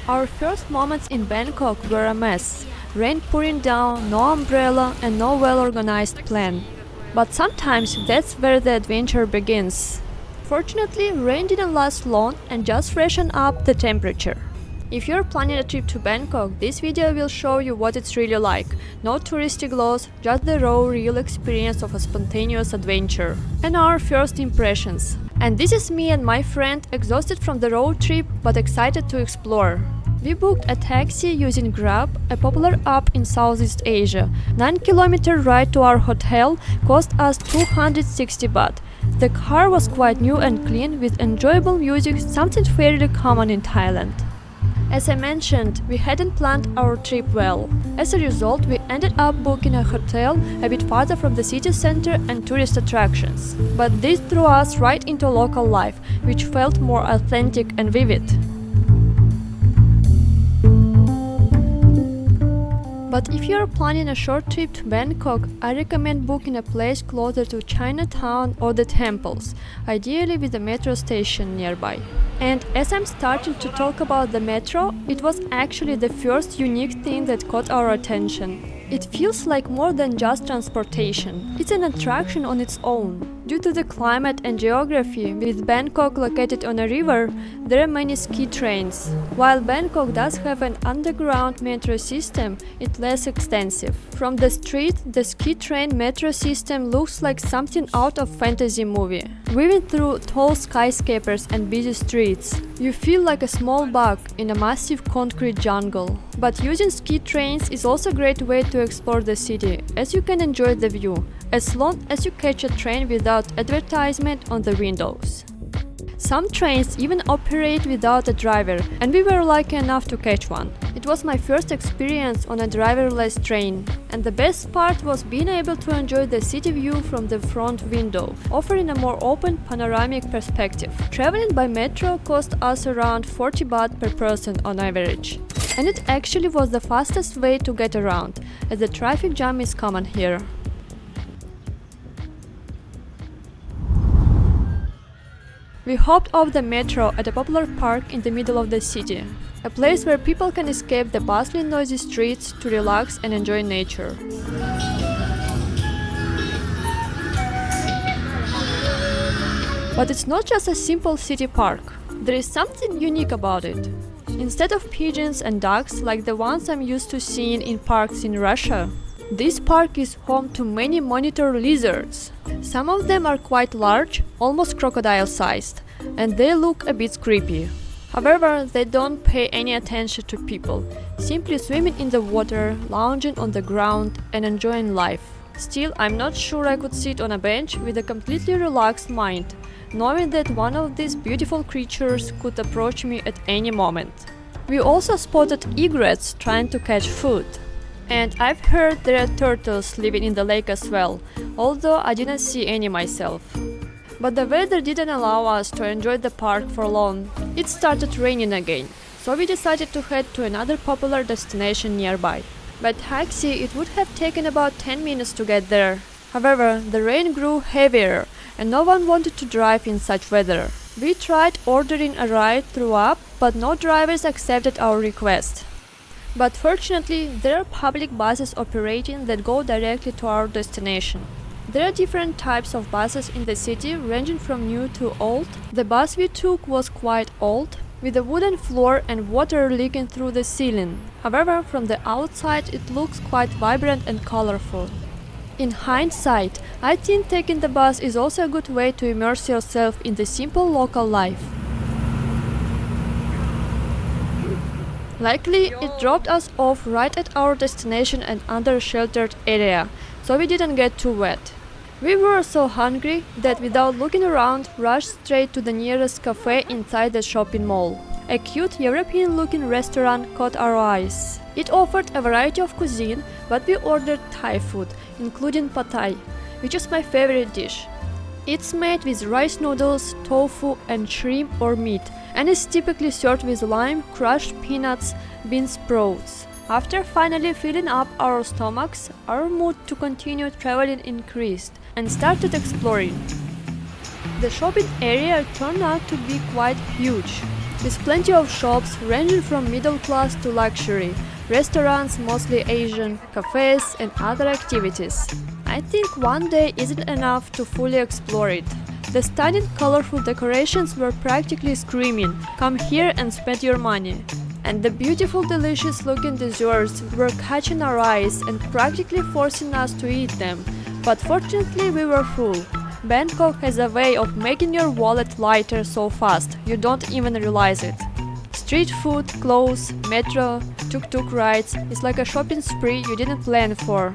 Our first moments in Bangkok were a mess. Rain pouring down, no umbrella and no well-organized plan. But sometimes that's where the adventure begins. Fortunately, rain didn't last long and just freshened up the temperature. If you're planning a trip to Bangkok, this video will show you what it's really like. No touristy gloss, just the raw, real experience of a spontaneous adventure. And our first impressions. And this is me and my friend, exhausted from the road trip but excited to explore. We booked a taxi using Grab, a popular app in Southeast Asia. 9-kilometer ride to our hotel cost us 260 baht. The car was quite new and clean with enjoyable music, something fairly common in Thailand. As I mentioned, we hadn't planned our trip well. As a result, we ended up booking a hotel a bit farther from the city center and tourist attractions. But this threw us right into local life, which felt more authentic and vivid. But if you are planning a short trip to Bangkok, I recommend booking a place closer to Chinatown or the temples, ideally with a metro station nearby. And as I'm starting to talk about the metro, it was actually the first unique thing that caught our attention. It feels like more than just transportation. It's an attraction on its own. Due to the climate and geography, with Bangkok located on a river, there are many ski trains. While Bangkok does have an underground metro system, it's less extensive. From the street, the ski train metro system looks like something out of fantasy movie. Weaving through tall skyscrapers and busy streets, you feel like a small bug in a massive concrete jungle. But using ski trains is also a great way to explore the city, as you can enjoy the view, as long as you catch a train without advertisement on the windows. Some trains even operate without a driver, and we were lucky enough to catch one. It was my first experience on a driverless train, and the best part was being able to enjoy the city view from the front window, offering a more open panoramic perspective. Traveling by metro cost us around 40 baht per person on average. And it actually was the fastest way to get around, as the traffic jam is common here. We hopped off the metro at a popular park in the middle of the city, a place where people can escape the bustling noisy streets to relax and enjoy nature. But it's not just a simple city park. There is something unique about it. Instead of pigeons and ducks like the ones I'm used to seeing in parks in Russia, this park is home to many monitor lizards. Some of them are quite large, almost crocodile-sized, and they look a bit creepy. However, they don't pay any attention to people, simply swimming in the water, lounging on the ground, and enjoying life. Still, I'm not sure I could sit on a bench with a completely relaxed mind, knowing that one of these beautiful creatures could approach me at any moment. We also spotted egrets trying to catch food. And I've heard there are turtles living in the lake as well, although I didn't see any myself. But the weather didn't allow us to enjoy the park for long. It started raining again, so we decided to head to another popular destination nearby. By taxi, it would have taken about 10 minutes to get there. However, the rain grew heavier, and no one wanted to drive in such weather. We tried ordering a ride through app, but no drivers accepted our request. But fortunately, there are public buses operating that go directly to our destination. There are different types of buses in the city, ranging from new to old. The bus we took was quite old, with a wooden floor and water leaking through the ceiling. However, from the outside it looks quite vibrant and colorful. In hindsight, I think taking the bus is also a good way to immerse yourself in the simple local life. Luckily, it dropped us off right at our destination and under a sheltered area, so we didn't get too wet. We were so hungry that without looking around, rushed straight to the nearest cafe inside the shopping mall. A cute European-looking restaurant caught our eyes. It offered a variety of cuisine, but we ordered Thai food, including pad thai, which is my favorite dish. It's made with rice noodles, tofu and shrimp or meat, and is typically served with lime, crushed peanuts, bean sprouts. After finally filling up our stomachs, our mood to continue traveling increased and started exploring. The shopping area turned out to be quite huge. with plenty of shops ranging from middle class to luxury, restaurants mostly Asian, cafes and other activities. I think one day isn't enough to fully explore it. The stunning colorful decorations were practically screaming, "Come here and spend your money." And the beautiful delicious looking desserts were catching our eyes and practically forcing us to eat them. But fortunately we were full. Bangkok has a way of making your wallet lighter so fast, you don't even realize it. Street food, clothes, metro, tuk-tuk rides is like a shopping spree you didn't plan for.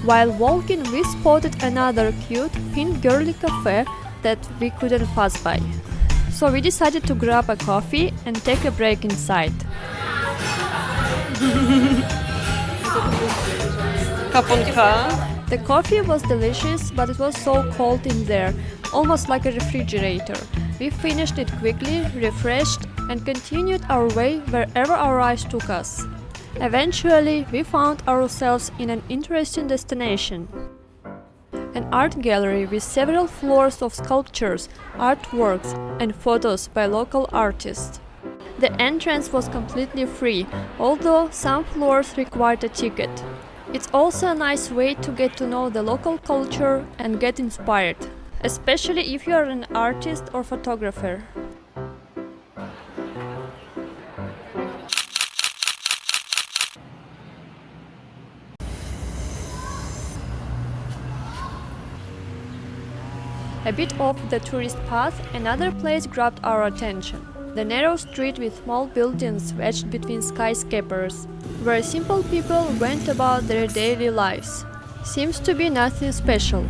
While walking, we spotted another cute, pink girly cafe that we couldn't pass by. So we decided to grab a coffee and take a break inside. Kapunka. The coffee was delicious, but it was so cold in there, almost like a refrigerator. We finished it quickly, refreshed, and continued our way wherever our eyes took us. Eventually, we found ourselves in an interesting destination. An art gallery with several floors of sculptures, artworks, and photos by local artists. The entrance was completely free, although some floors required a ticket. It's also a nice way to get to know the local culture and get inspired, especially if you are an artist or photographer. A bit off the tourist path, another place grabbed our attention. The narrow street with small buildings wedged between skyscrapers, where simple people went about their daily lives. Seems to be nothing special.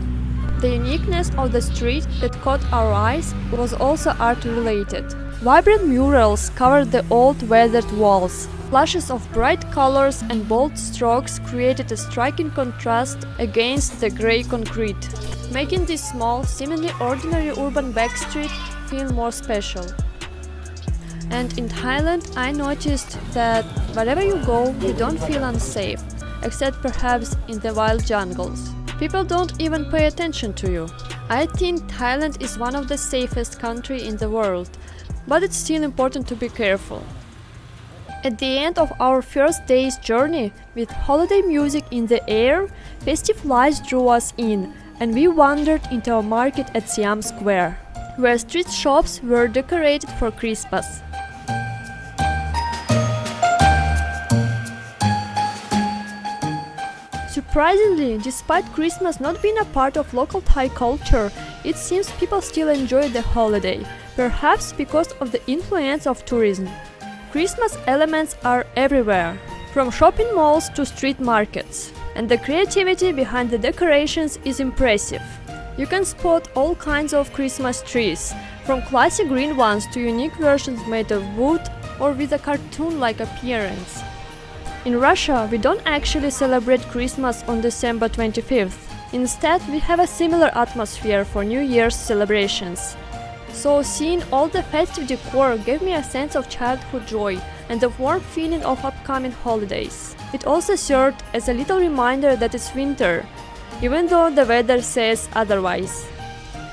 The uniqueness of the street that caught our eyes was also art-related. Vibrant murals covered the old weathered walls. Flashes of bright colors and bold strokes created a striking contrast against the grey concrete, making this small, seemingly ordinary urban backstreet feel more special. And in Thailand, I noticed that wherever you go, you don't feel unsafe, except perhaps in the wild jungles. People don't even pay attention to you. I think Thailand is one of the safest countries in the world, but it's still important to be careful. At the end of our first day's journey, with holiday music in the air, festive lights drew us in, and we wandered into a market at Siam Square, where street shops were decorated for Christmas. Surprisingly, despite Christmas not being a part of local Thai culture, it seems people still enjoy the holiday, perhaps because of the influence of tourism. Christmas elements are everywhere, from shopping malls to street markets, and the creativity behind the decorations is impressive. You can spot all kinds of Christmas trees, from classic green ones to unique versions made of wood or with a cartoon-like appearance. In Russia, we don't actually celebrate Christmas on December 25th. Instead, we have a similar atmosphere for New Year's celebrations. So seeing all the festive decor gave me a sense of childhood joy and a warm feeling of upcoming holidays. It also served as a little reminder that it's winter, even though the weather says otherwise.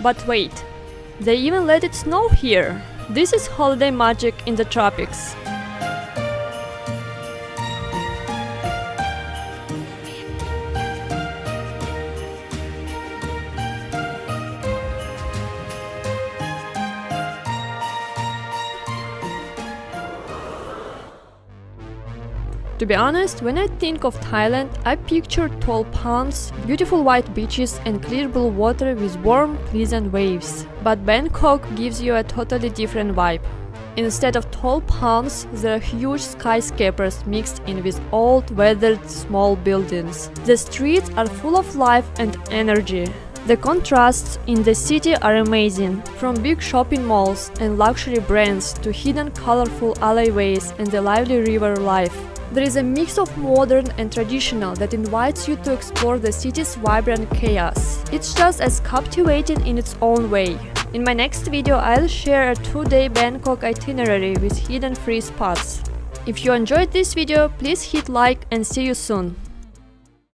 But wait, they even let it snow here! This is holiday magic in the tropics. To be honest, when I think of Thailand, I picture tall palms, beautiful white beaches and clear blue water with warm, pleasant waves. But Bangkok gives you a totally different vibe. Instead of tall palms, there are huge skyscrapers mixed in with old, weathered, small buildings. The streets are full of life and energy. The contrasts in the city are amazing, from big shopping malls and luxury brands to hidden colorful alleyways and the lively river life. There is a mix of modern and traditional that invites you to explore the city's vibrant chaos. It's just as captivating in its own way. In my next video, I'll share a 2-day Bangkok itinerary with hidden free spots. If you enjoyed this video, please hit like and see you soon.